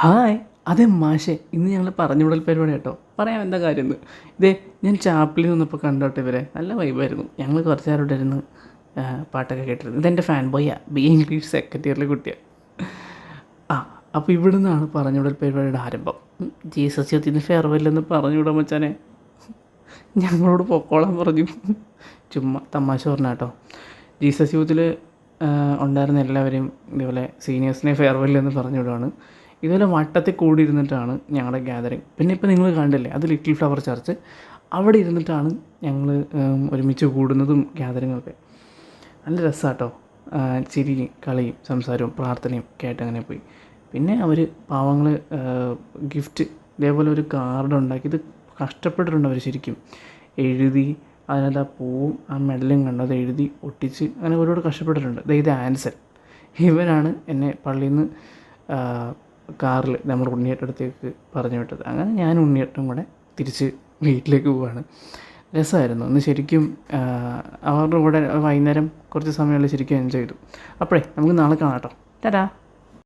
Hi, അതെ മാഷേ, ഇന്ന് ഞങ്ങൾ പറഞ്ഞുവിടൽ പരിപാടി കേട്ടോ. പറയാം എന്താ കാര്യം എന്ന്. ഇതേ ഞാൻ ചാപ്പിളിൽ നിന്നപ്പോൾ കണ്ടോട്ടെ ഇവരെ. നല്ല വൈബായിരുന്നു. ഞങ്ങൾ കുറച്ച് നേരം ഇവിടെ ഇരുന്ന് പാട്ടൊക്കെ കേട്ടിരുന്നു. ഇതെൻ്റെ ഫാൻ ബോയ്യാ, ഇംഗ്ലീഷ് സെക്കൻഡ് ഇയറിലെ കുട്ടിയാണ്. ആ അപ്പോൾ ഇവിടെ നിന്നാണ് പറഞ്ഞുവിടൽ പരിപാടിയുടെ ആരംഭം. ജീസസ് യൂത്തിന് ഫെയർവെല്ലെന്ന് പറഞ്ഞുവിടാൻ മച്ചാനെ. ഞങ്ങളോട് പൊക്കോളാൻ പറഞ്ഞു. ചുമ്മാ തമാശ പറഞ്ഞ കേട്ടോ. ജീസസ് യൂത്തിൽ ഉണ്ടായിരുന്ന എല്ലാവരെയും ഇതുപോലെ സീനിയേഴ്സിനെ ഫെയർവെല്ലെന്ന് പറഞ്ഞു വിടുവാണ്. ഇതുപോലെ വട്ടത്തിൽ കൂടി ഇരുന്നിട്ടാണ് ഞങ്ങളുടെ ഗ്യാതറിങ്. പിന്നെ ഇപ്പോൾ നിങ്ങൾ കണ്ടില്ലേ, അത് ലിറ്റിൽ ഫ്ലവർ ചർച്ച്. അവിടെ ഇരുന്നിട്ടാണ് ഞങ്ങൾ ഒരുമിച്ച് കൂടുന്നതും ഗ്യാതറിങ്ങൊക്കെ. നല്ല രസമാട്ടോ. ചിരിയും കളിയും സംസാരവും പ്രാർത്ഥനയും ഒക്കെ ആയിട്ട് അങ്ങനെ പോയി. പിന്നെ അവർ പാവങ്ങൾ ഗിഫ്റ്റ് ഇതേപോലെ ഒരു കാർഡ് ഉണ്ടാക്കി. ഇത് കഷ്ടപ്പെട്ടിട്ടുണ്ട് അവർ ശരിക്കും. എഴുതി അതിനകത്ത് ആ പൂവും ആ മെഡലും കണ്ടത് എഴുതി ഒട്ടിച്ച് അങ്ങനെ ഒരുപാട് കഷ്ടപ്പെട്ടിട്ടുണ്ട്. ഇത് ആൻസൽ, ഇവനാണ് എന്നെ പള്ളിയിൽ നിന്ന് കാറിൽ നമ്മുടെ ഉണ്ണിയേട്ടൻ്റെ അടുത്തേക്ക് പറഞ്ഞു വിട്ടത്. അങ്ങനെ ഞാൻ ഉണ്ണിയേട്ടനും കൂടെ തിരിച്ച് വീട്ടിലേക്ക് പോവുകയാണ്. രസമായിരുന്നു അന്ന് ശരിക്കും. അവരുടെ കൂടെ വൈകുന്നേരം കുറച്ച് സമയമുള്ള ശരിക്കും എൻജോയ് ചെയ്തു. അപ്പോഴേ നമുക്ക് നാളെ കാണാം കേട്ടോ. ടാറ്റാ.